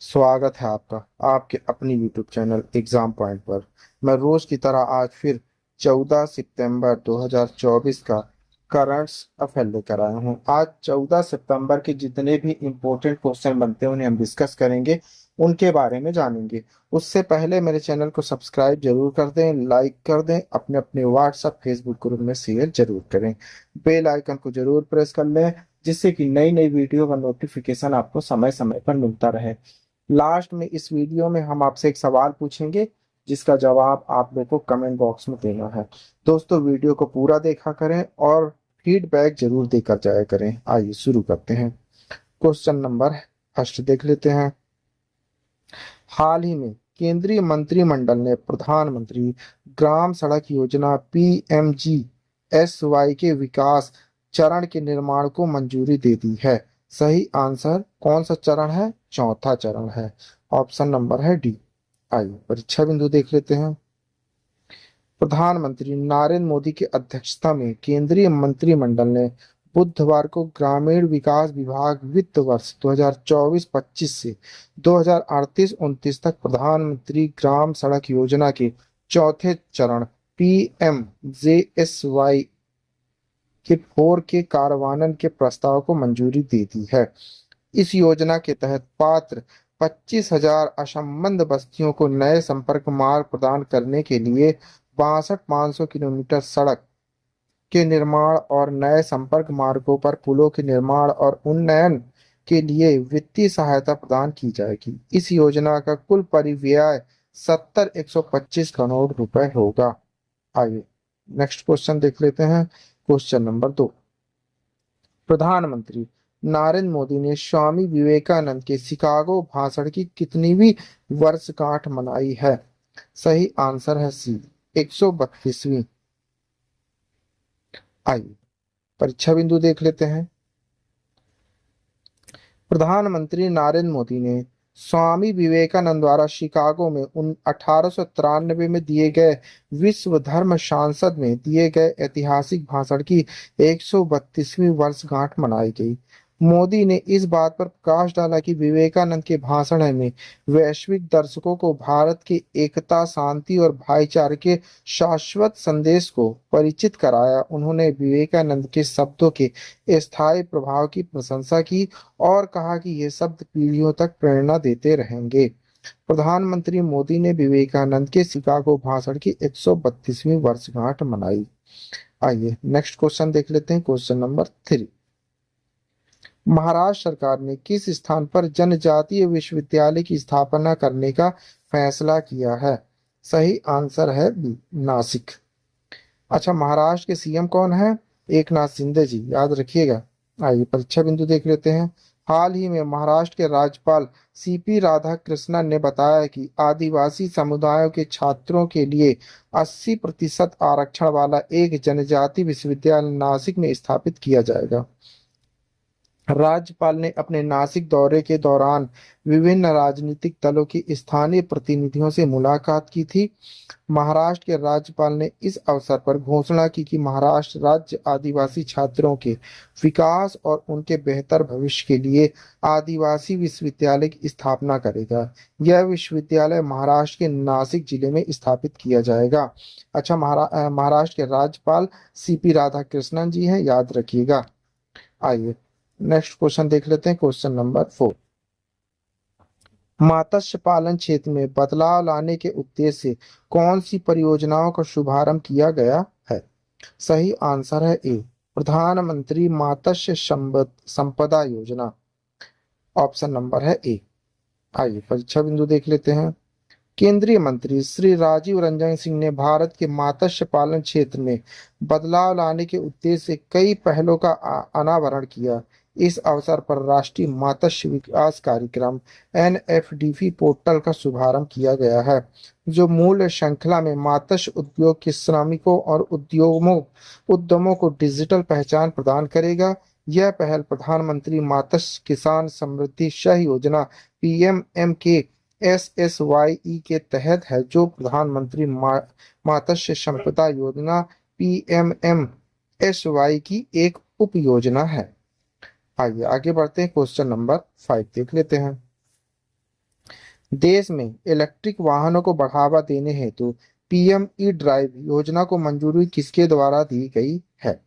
स्वागत है आपका आपके अपनी यूट्यूब चैनल एग्जाम पॉइंट पर। मैं रोज की तरह आज फिर 14 सितंबर 2024 का करंट्स अफेयर लेकर आया हूँ। आज 14 सितंबर के जितने भी इम्पोर्टेंट क्वेश्चन बनते हैं उन्हें हम डिस्कस करेंगे, उनके बारे में जानेंगे। उससे पहले मेरे चैनल को सब्सक्राइब जरूर कर दें, लाइक कर दें, अपने अपने व्हाट्सएप फेसबुक ग्रुप में शेयर जरूर करें। बेल आइकन को जरूर प्रेस कर लें, जिससे कि नई नई वीडियो का नोटिफिकेशन आपको समय समय पर मिलता रहे। लास्ट में इस वीडियो में हम आपसे एक सवाल पूछेंगे, जिसका जवाब आप लोग को कमेंट बॉक्स में देना है। दोस्तों, वीडियो को पूरा देखा करें और फीडबैक जरूर देकर जाया करें। आइए शुरू करते हैं। क्वेश्चन नंबर फर्स्ट देख लेते हैं। हाल ही में केंद्रीय मंत्रिमंडल ने प्रधानमंत्री ग्राम सड़क योजना PMGSY के विकास चरण के निर्माण को मंजूरी दे दी है। सही आंसर कौन सा चरण है? चौथा चरण है। ऑप्शन नंबर है डी। आइए परीक्षा बिंदु देख लेते हैं। प्रधानमंत्री नरेंद्र मोदी की अध्यक्षता में केंद्रीय मंत्रिमंडल ने बुधवार को ग्रामीण विकास विभाग वित्त वर्ष 2024-25 से 2038-39 तक प्रधानमंत्री ग्राम सड़क योजना के चौथे चरण PMJSY के 4 के कार्यान्वयन के प्रस्ताव को मंजूरी दे दी है। इस योजना के तहत पात्र 25,000 असंबद्ध बस्तियों को नए संपर्क मार्ग प्रदान करने के लिए 62,500 किलोमीटर सड़क के निर्माण और नए संपर्क मार्गों पर पुलों के निर्माण और उन्नयन के लिए वित्तीय सहायता प्रदान की जाएगी। इस योजना का कुल परिव्यय 70,125 करोड़ रुपए होगा। आइए नेक्स्ट क्वेश्चन देख लेते हैं। Question number 2। प्रधानमंत्री नरेंद्र मोदी ने स्वामी विवेकानंद के शिकागो भाषण की कितनीवीं वर्षगांठ मनाई है? सही आंसर है सी, 132वीं। आइए परीक्षा बिंदु देख लेते हैं। प्रधानमंत्री नरेंद्र मोदी ने स्वामी विवेकानंद द्वारा शिकागो में 1893 में दिए गए विश्व धर्म संसद में दिए गए ऐतिहासिक भाषण की 132वीं वर्षगांठ मनाई गई। मोदी ने इस बात पर प्रकाश डाला कि विवेकानंद के भाषण में वैश्विक दर्शकों को भारत की एकता, शांति और भाईचारे के शाश्वत संदेश को परिचित कराया। उन्होंने विवेकानंद के शब्दों के स्थायी प्रभाव की प्रशंसा की और कहा कि ये शब्द पीढ़ियों तक प्रेरणा देते रहेंगे। प्रधानमंत्री मोदी ने विवेकानंद के शिकागो भाषण की 132वीं वर्षगांठ मनाई। आइए नेक्स्ट क्वेश्चन देख लेते हैं। Question number 3। महाराष्ट्र सरकार ने किस स्थान पर जनजातीय विश्वविद्यालय की स्थापना करने का फैसला किया है? सही आंसर है बी, नासिक। अच्छा, महाराष्ट्र के सीएम कौन है? एकनाथ शिंदे जी, याद रखिएगा। आइए परीक्षा बिंदु देख लेते हैं। हाल ही में महाराष्ट्र के राज्यपाल CP राधाकृष्णन ने बताया कि आदिवासी समुदायों के छात्रों के लिए 80% आरक्षण वाला एक जनजाति विश्वविद्यालय नासिक में स्थापित किया जाएगा। राज्यपाल ने अपने नासिक दौरे के दौरान विभिन्न राजनीतिक दलों के स्थानीय प्रतिनिधियों से मुलाकात की थी। महाराष्ट्र के राज्यपाल ने इस अवसर पर घोषणा की कि महाराष्ट्र राज्य आदिवासी छात्रों के विकास और उनके बेहतर भविष्य के लिए आदिवासी विश्वविद्यालय की स्थापना करेगा। यह विश्वविद्यालय महाराष्ट्र के नासिक जिले में स्थापित किया जाएगा। अच्छा, महाराष्ट्र के राज्यपाल CP राधाकृष्णन जी हैं, याद रखिएगा। आइए नेक्स्ट क्वेश्चन देख लेते हैं। Question number 4। मत्स्य पालन क्षेत्र में बदलाव लाने के उद्देश्य से कौन सी परियोजनाओं का शुभारंभ किया गया है? सही आंसर है ए, प्रधानमंत्री मत्स्य संपदा योजना। ऑप्शन नंबर है ए। आइए परीक्षा बिंदु देख लेते हैं। केंद्रीय मंत्री श्री राजीव रंजन सिंह ने भारत के मत्स्य पालन क्षेत्र में बदलाव लाने के उद्देश्य से कई पहलों का अनावरण किया। इस अवसर पर राष्ट्रीय मत्स्य विकास कार्यक्रम NFDP पोर्टल का शुभारंभ किया गया है, जो मूल्य श्रृंखला में मत्स्य उद्योग के श्रमिकों और उद्यमों को डिजिटल पहचान प्रदान करेगा। यह पहल प्रधानमंत्री मत्स्य किसान समृद्धि सह योजना PMMKSSY के तहत है, जो प्रधानमंत्री मत्स्य संपदा योजना PMMSY की एक उप योजना है। आइए आगे बढ़ते हैं। क्वेश्चन नंबर 5 देख लेते हैं। देश में इलेक्ट्रिक वाहनों को बढ़ावा देने हेतु पीएम ई ड्राइव योजना को मंजूरी किसके द्वारा दी गई है?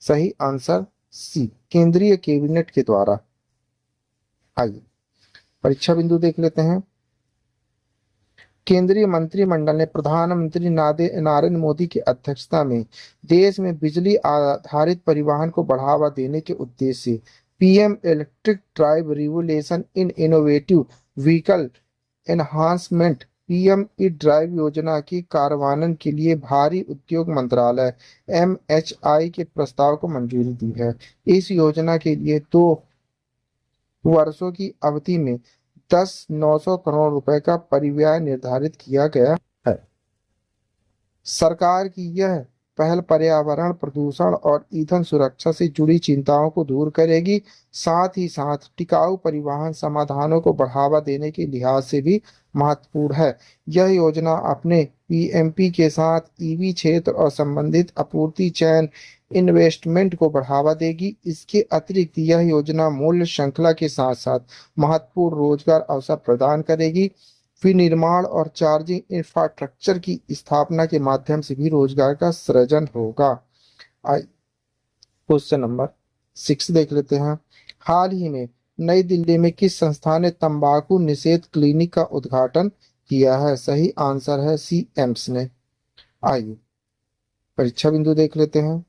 सही आंसर सी, केंद्रीय कैबिनेट के द्वारा। आइए परीक्षा बिंदु देख लेते हैं। केंद्रीय मंत्रिमंडल ने प्रधानमंत्री नरेंद्र मोदी की अध्यक्षता में देश में बिजली आधारित परिवहन को बढ़ावा देने के उद्देश्य से PM electric drive revolution in innovative vehicle enhancement PM E drive योजना के कार्यान्वयन के लिए भारी उद्योग मंत्रालय एमएचआई के प्रस्ताव को मंजूरी दी है। इस योजना के लिए 2 वर्षों की अवधि में 900 करोड़ रुपए का परिव्यय निर्धारित किया गया है। सरकार की यह पहल पर्यावरण प्रदूषण और ईंधन सुरक्षा से जुड़ी चिंताओं को दूर करेगी, साथ ही साथ टिकाऊ परिवहन समाधानों को बढ़ावा देने के लिहाज से भी महत्वपूर्ण है। यह योजना अपने पीएमपी के साथ ईवी क्षेत्र और संबंधित आपूर्ति चैन इन्वेस्टमेंट को बढ़ावा देगी। इसके अतिरिक्त यह योजना मूल्य श्रृंखला के साथ साथ महत्वपूर्ण रोजगार अवसर प्रदान करेगी। विनिर्माण और चार्जिंग इंफ्रास्ट्रक्चर की स्थापना के माध्यम से भी रोजगार का सृजन होगा। क्वेश्चन नंबर 6 देख लेते हैं। हाल ही में नई दिल्ली में किस संस्था ने तंबाकू निषेध क्लिनिक का उद्घाटन किया है? सही आंसर है सी, एम्स ने। आइए परीक्षा बिंदु देख लेते हैं।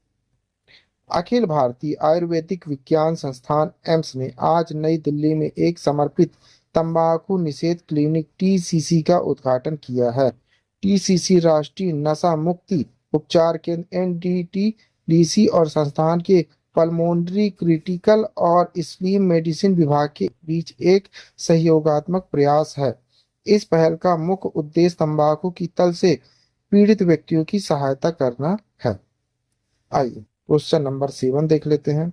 अखिल भारतीय आयुर्वेदिक विज्ञान संस्थान एम्स ने आज नई दिल्ली में एक समर्पित तंबाकू निषेध क्लिनिक टीसीसी का उद्घाटन किया है। टीसीसी राष्ट्रीय नशा मुक्ति उपचार केंद्र एनडीटीडीसी और संस्थान के पल्मोनरी क्रिटिकल और स्लीप मेडिसिन विभाग के बीच एक सहयोगात्मक प्रयास है। इस पहल का मुख्य उद्देश्य तंबाकू की तल से पीड़ित व्यक्तियों की सहायता करना है। आइए क्वेश्चन नंबर 7 देख लेते हैं।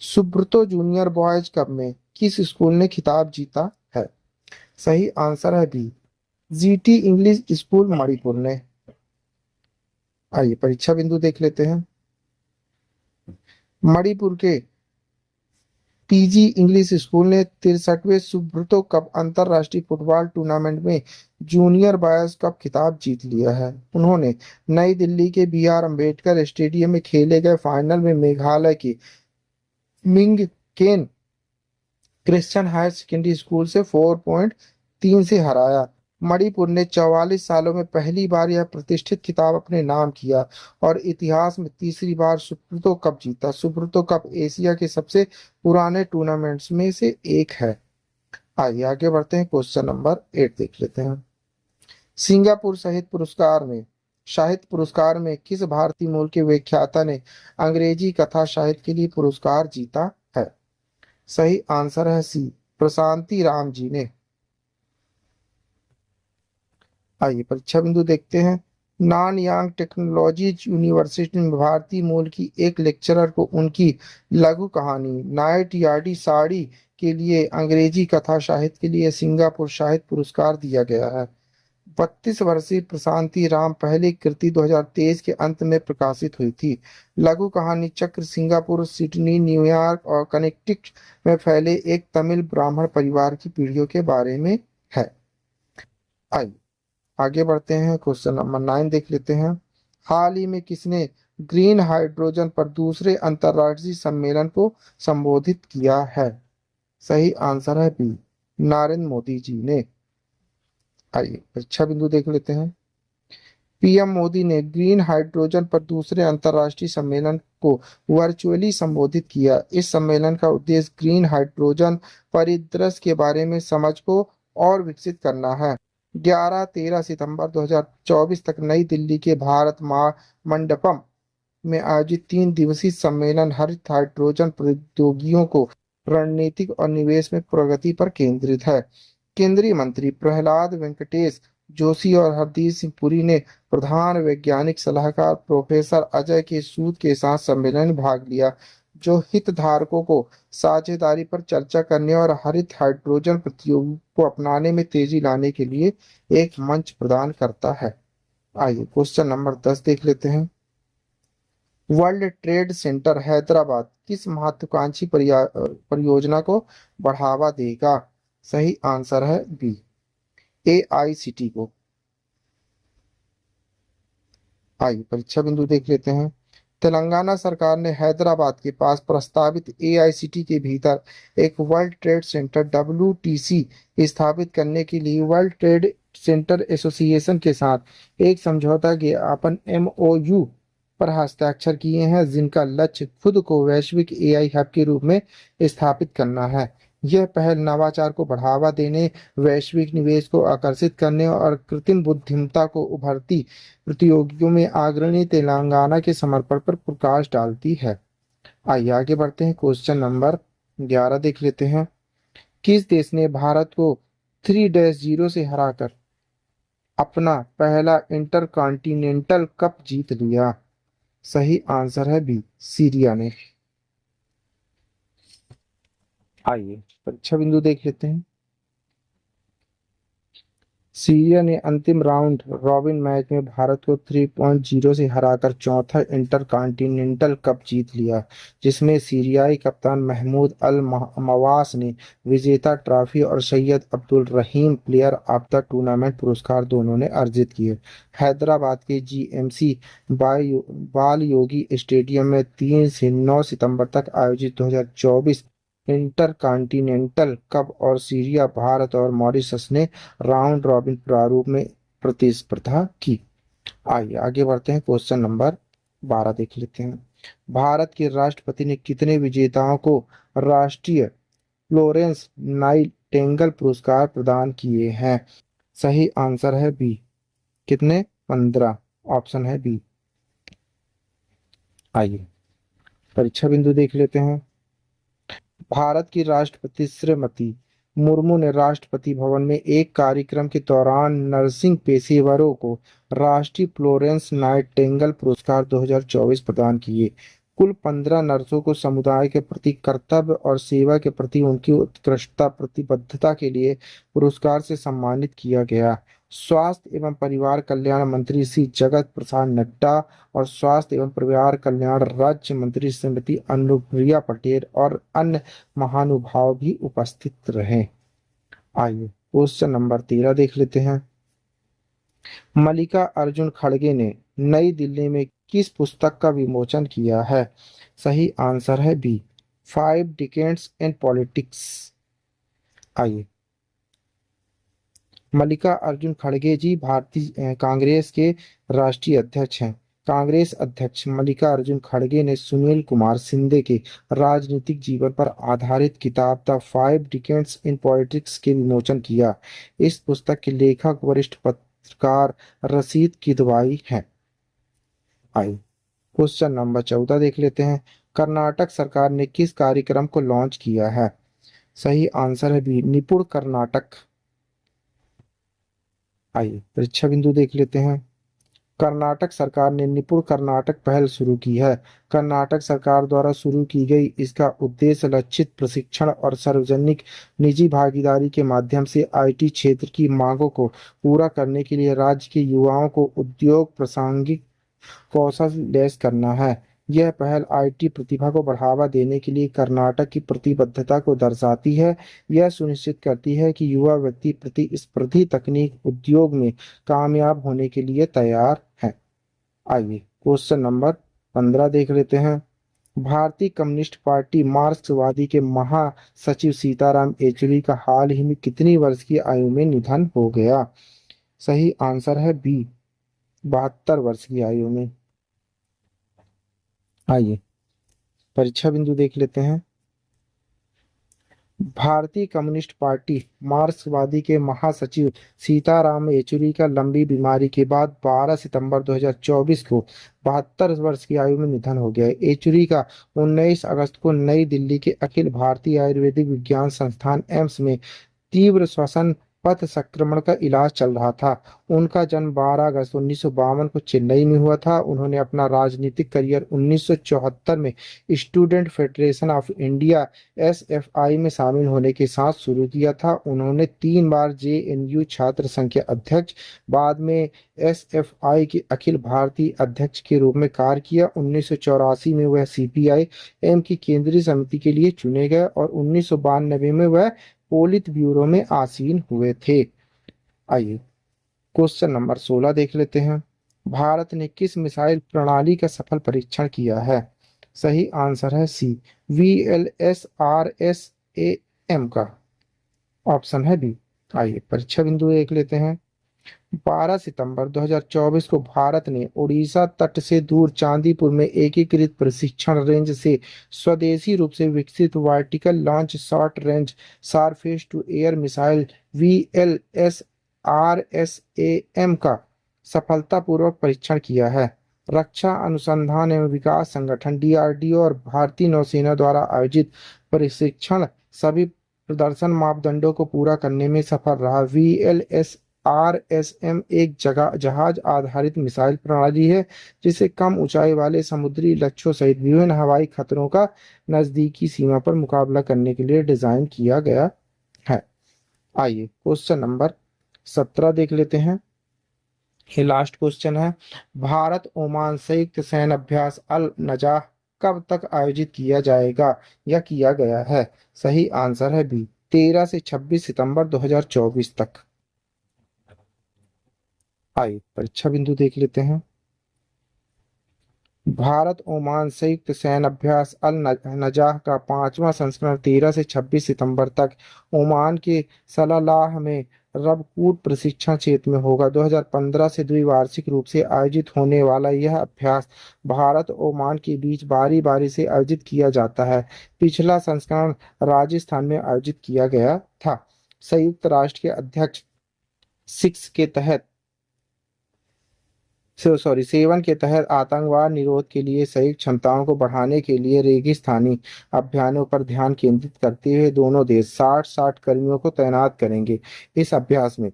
सुब्रतो जूनियर बॉयज कप में किस स्कूल ने खिताब जीता है? सही आंसर है B, GT English school Manipur ने। आइए परीक्षा बिंदु देख लेते हैं। मणिपुर के पीजी इंग्लिश स्कूल ने 63वें सुब्रतो कप अंतरराष्ट्रीय फुटबॉल टूर्नामेंट में जूनियर बॉयज कप खिताब जीत लिया है। उन्होंने नई दिल्ली के BR अम्बेडकर स्टेडियम में खेले गए फाइनल में मेघालय के मिंग केन क्रिश्चियन हायर सेकेंडरी स्कूल से 4.3 से हराया। मणिपुर ने 44 सालों में पहली बार यह प्रतिष्ठित खिताब अपने नाम किया और इतिहास में तीसरी बार सुब्रतो कप जीता। सुब्रतो कप एशिया के सबसे पुराने टूर्नामेंट्स में से एक है। आइए आगे बढ़ते हैं। क्वेश्चन नंबर 8 देख लेते हैं। सिंगापुर साहित्य पुरस्कार में किस भारतीय मूल के व्याख्याता ने अंग्रेजी कथा साहित्य के लिए पुरस्कार जीता है? सही आंसर है सी, प्रशांति राम जी ने। आइए परीक्षा बिंदु देखते हैं। नानयांग टेक्नोलॉजीज यूनिवर्सिटी में भारतीय मूल की एक लेक्चरर को उनकी लघु कहानी नाइट यार्डी साड़ी के लिए अंग्रेजी कथा साहित्य के लिए सिंगापुर साहित्य पुरस्कार दिया गया है। 32 वर्षीय प्रशांति राम पहली कृति 2023 के अंत में प्रकाशित हुई थी। लघु कहानी चक्र सिंगापुर, सिडनी, न्यूयॉर्क और कनेक्टिकट में फैले एक तमिल ब्राह्मण परिवार की पीढ़ियों के बारे में है। आइए आगे बढ़ते हैं। क्वेश्चन नंबर 9 देख लेते हैं। हाल ही में किसने ग्रीन हाइड्रोजन पर दूसरे अंतर्राष्ट्रीय सम्मेलन को संबोधित किया है? सही आंसर है बी, नरेंद्र मोदी जी ने। आइए परीक्षा बिंदु देख लेते हैं। पीएम मोदी ने ग्रीन हाइड्रोजन पर दूसरे अंतर्राष्ट्रीय सम्मेलन को वर्चुअली संबोधित किया। इस सम्मेलन का उद्देश्य ग्रीन हाइड्रोजन परिदृश्य के बारे में समझ को और विकसित करना है। 11-13 सितंबर 2024 तक नई दिल्ली के भारत मंडपम में आयोजित 3 दिवसीय सम्मेलन हरित हाइड्रोजन प्रौद्योगिकियों को रणनीतिक और निवेश में प्रगति पर केंद्रित है। केंद्रीय मंत्री प्रहलाद वेंकटेश जोशी और हरदीप सिंह पुरी ने प्रधान वैज्ञानिक सलाहकार प्रोफेसर अजय के सूद के साथ सम्मेलन में भाग लिया, जो हितधारकों को साझेदारी पर चर्चा करने और हरित हाइड्रोजन प्रौद्योगिकी को अपनाने में तेजी लाने के लिए एक मंच प्रदान करता है। आइए क्वेश्चन नंबर 10 देख लेते हैं। वर्ल्ड ट्रेड सेंटर हैदराबाद किस महत्वाकांक्षी परियोजना को बढ़ावा देगा? सही आंसर है बी, AICT को। आइए परीक्षा बिंदु देख लेते हैं। तेलंगाना सरकार ने हैदराबाद के पास प्रस्तावित AICT के भीतर एक वर्ल्ड ट्रेड सेंटर WTC स्थापित करने के लिए वर्ल्ड ट्रेड सेंटर एसोसिएशन के साथ एक समझौता ज्ञापन MOU पर हस्ताक्षर किए हैं, जिनका लक्ष्य खुद को वैश्विक AI हब के रूप में स्थापित करना है। यह पहल नवाचार को बढ़ावा देने, वैश्विक निवेश को आकर्षित करने और कृत्रिम बुद्धिमत्ता को उभरती प्रतियोगियों में अग्रणी तेलंगाना के समर्पण पर प्रकाश डालती है। आइए आगे बढ़ते हैं, क्वेश्चन नंबर 11 देख लेते हैं। किस देश ने भारत को 3-0 से हराकर अपना पहला इंटरकॉन्टिनेंटल कप जीत लिया? सही आंसर है बी, सीरिया ने। आइए परीक्षा बिंदु देख लेते हैं। सीरिया ने अंतिम राउंड रॉबिन मैच में भारत को 3-0 से हराकर चौथा इंटरकॉन्टिनेंटल कप जीत लिया, जिसमें सीरियाई कप्तान महमूद अल मवास ने विजेता ट्रॉफी और सैयद अब्दुल रहीम प्लेयर ऑफ द टूर्नामेंट पुरस्कार दोनों ने अर्जित किए। हैदराबाद के GMC बाल योगी स्टेडियम में 3 से 9 सितंबर तक आयोजित 2024 इंटरकॉन्टिनेंटल कप और सीरिया, भारत और मॉरिशस ने राउंड रॉबिन प्रारूप में प्रतिस्पर्धा की। आइए आगे बढ़ते हैं, क्वेश्चन नंबर 12 देख लेते हैं। भारत के राष्ट्रपति ने कितने विजेताओं को राष्ट्रीय फ्लोरेंस नाइटिंगेल पुरस्कार प्रदान किए हैं? सही आंसर है बी, कितने? 15, ऑप्शन है बी। आइए परीक्षा बिंदु देख लेते हैं। भारत की राष्ट्रपति श्रीमती मुर्मू ने राष्ट्रपति भवन में एक कार्यक्रम के दौरान नर्सिंग पेशेवरों को राष्ट्रीय फ्लोरेंस नाइटिंगेल पुरस्कार 2024 प्रदान किए। कुल 15 नर्सों को समुदाय के प्रति कर्तव्य और सेवा के प्रति उनकी उत्कृष्टता प्रतिबद्धता के लिए पुरस्कार से सम्मानित किया गया। स्वास्थ्य एवं परिवार कल्याण मंत्री श्री जगत प्रसाद नड्डा और स्वास्थ्य एवं परिवार कल्याण राज्य मंत्री श्रीमती अनुप्रिया पटेल और अन्य महानुभाव भी उपस्थित रहे। आइए क्वेश्चन नंबर 13 देख लेते हैं। मल्लिका अर्जुन खड़गे ने नई दिल्ली में किस पुस्तक का विमोचन किया है? सही आंसर है बी, 5 डिकेड्स इन पॉलिटिक्स। आइए, मल्लिका अर्जुन खड़गे जी भारतीय कांग्रेस के राष्ट्रीय अध्यक्ष हैं। कांग्रेस अध्यक्ष मल्लिका अर्जुन खड़गे ने सुनील कुमार शिंदे के राजनीतिक जीवन पर आधारित किताब द 5 डिकेड्स इन पॉलिटिक्स के विमोचन किया। इस पुस्तक के लेखक वरिष्ठ पत्रकार रशीद किदवाई हैं। आई क्वेश्चन नंबर 14 देख लेते हैं। कर्नाटक सरकार ने किस कार्यक्रम को लॉन्च किया है? सही आंसर है बी, निपुण कर्नाटक। आइए परीक्षा बिंदु देख लेते हैं। कर्नाटक सरकार ने निपुण कर्नाटक पहल शुरू की है। कर्नाटक सरकार द्वारा शुरू की गई इसका उद्देश्य लक्षित प्रशिक्षण और सार्वजनिक निजी भागीदारी के माध्यम से IT क्षेत्र की मांगों को पूरा करने के लिए राज्य के युवाओं को उद्योग प्रासंगिक कौशल लैस करना है। यह पहल IT प्रतिभा को बढ़ावा देने के लिए कर्नाटक की प्रतिबद्धता को दर्शाती है। यह सुनिश्चित करती है कि युवा व्यक्ति प्रतिस्पर्धी तकनीक उद्योग में कामयाब होने के लिए तैयार हैं। आइए क्वेश्चन नंबर 15 देख लेते हैं। भारतीय कम्युनिस्ट पार्टी मार्क्सवादी के महासचिव सीताराम येचुरी का हाल ही में कितनी वर्ष की आयु में निधन हो गया? सही आंसर है बी, 72 वर्ष की आयु में। आइए परीक्षा बिंदु देख लेते हैं। भारतीय कम्युनिस्ट पार्टी मार्क्सवादी के महासचिव सीताराम येचुरी का लंबी बीमारी के बाद 12 सितंबर 2024 को 72 वर्ष की आयु में निधन हो गया। येचुरी का 19 अगस्त को नई दिल्ली के अखिल भारतीय आयुर्वेदिक विज्ञान संस्थान एम्स में तीव्र श्वसन पथ संक्रमण का इलाज चल रहा था। उनका जन्म 12 अगस्त 1952 को चेन्नई में हुआ था। उन्होंने अपना राजनीतिक करियर 1974 में student federation of India SFI में शामिल होने के साथ शुरू किया था। उन्होंने 3 बार JNU छात्र संघ के अध्यक्ष, बाद में SFI के अखिल भारतीय अध्यक्ष के रूप में कार्य किया। 1984 में वह CPI-M की केंद्रीय समिति के लिए चुने गए और 1992 में वह पोलित ब्यूरो में आसीन हुए थे। आइए क्वेश्चन नंबर 16 देख लेते हैं। भारत ने किस मिसाइल प्रणाली का सफल परीक्षण किया है? सही आंसर है सी, VLSRSAM का। ऑप्शन है बी। आइए परीक्षा बिंदु देख लेते हैं। 12 सितंबर 2024 को भारत ने ओडिशा तट से दूर चांदीपुर में एकीकृत प्रशिक्षण रेंज से स्वदेशी रूप से विकसित vertical launch short range surface to air missile VLSRSAM का सफलतापूर्वक परीक्षण किया है। रक्षा अनुसंधान एवं विकास संगठन DRDO और भारतीय नौसेना द्वारा आयोजित प्रशिक्षण सभी प्रदर्शन मापदंडों को पूरा करने में सफल रहा। VLSRSM एक जहाज आधारित मिसाइल प्रणाली है जिसे कम ऊंचाई वाले समुद्री लक्ष्यों सहित विभिन्न हवाई खतरों का नजदीकी सीमा पर मुकाबला करने के लिए डिजाइन किया गया है। आइए क्वेश्चन नंबर 17 देख लेते हैं। ये लास्ट क्वेश्चन है। भारत ओमान संयुक्त सैन्य अभ्यास अल नजाह कब तक आयोजित किया जाएगा या किया गया है? सही आंसर है बी, 13 से 26 सितंबर 2024 तक। आइए परीक्षा बिंदु देख लेते हैं। भारत ओमान संयुक्त सैन्य अभ्यास अल नजाह का 5वां संस्करण 13 से 26 सितंबर तक ओमान के सलालाह में रबकूट प्रशिक्षण क्षेत्र में होगा। 2015 से द्विवार्षिक रूप से आयोजित होने वाला यह अभ्यास भारत और ओमान के बीच बारी बारी से आयोजित किया जाता है। पिछला संस्करण राजस्थान में आयोजित किया गया था। संयुक्त राष्ट्र के अध्यक्ष 7 के तहत आतंकवाद निरोध के लिए संयुक्त क्षमताओं को बढ़ाने के लिए रेगिस्तानी अभियानों पर ध्यान केंद्रित करते हुए दोनों देश 60-60 कर्मियों को तैनात करेंगे। इस अभ्यास में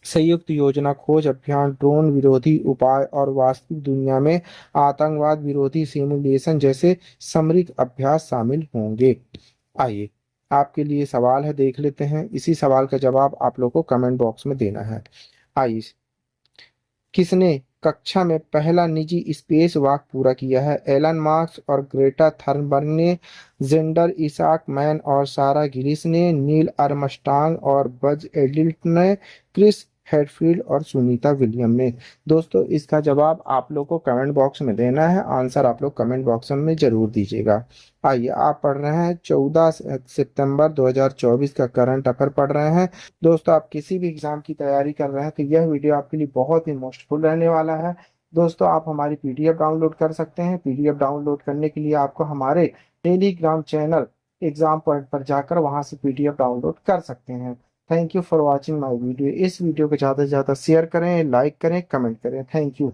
संयुक्त योजना, खोज अभियान, ड्रोन विरोधी उपाय और वास्तविक दुनिया में आतंकवाद विरोधी सिमुलेशन जैसे सामरिक अभ्यास शामिल होंगे। आइए आपके लिए सवाल है, देख लेते हैं। इसी सवाल का जवाब आप लोग को कमेंट बॉक्स में देना है। आइए, किसने कक्षा में पहला निजी स्पेस वॉक पूरा किया है? एलन मार्क्स और ग्रेटा थर्नबर्ग ने, जेंडर इसाक मैन और सारा गिलिस ने, नील आर्मस्ट्रांग और बज एल्ड्रिन ने, क्रिस हेडफील्ड और सुनीता विलियम ने। दोस्तों इसका जवाब आप लोग को कमेंट बॉक्स में देना है। आंसर आप लोग कमेंट बॉक्स में जरूर दीजिएगा। आइए, आप पढ़ रहे हैं 14 सितंबर 2024 का करंट अफेयर पढ़ रहे हैं। दोस्तों आप किसी भी एग्जाम की तैयारी कर रहे हैं तो यह वीडियो आपके लिए बहुत ही मोस्टफुल रहने वाला है। दोस्तों आप हमारी PDF डाउनलोड कर सकते हैं। PDF डाउनलोड करने के लिए आपको हमारे टेलीग्राम चैनल एग्जाम पॉइंट पर जाकर वहां से PDF डाउनलोड कर सकते हैं। Thank you for watching my video. इस वीडियो को ज़्यादा से ज़्यादा शेयर करें, लाइक करें, कमेंट करें। Thank you.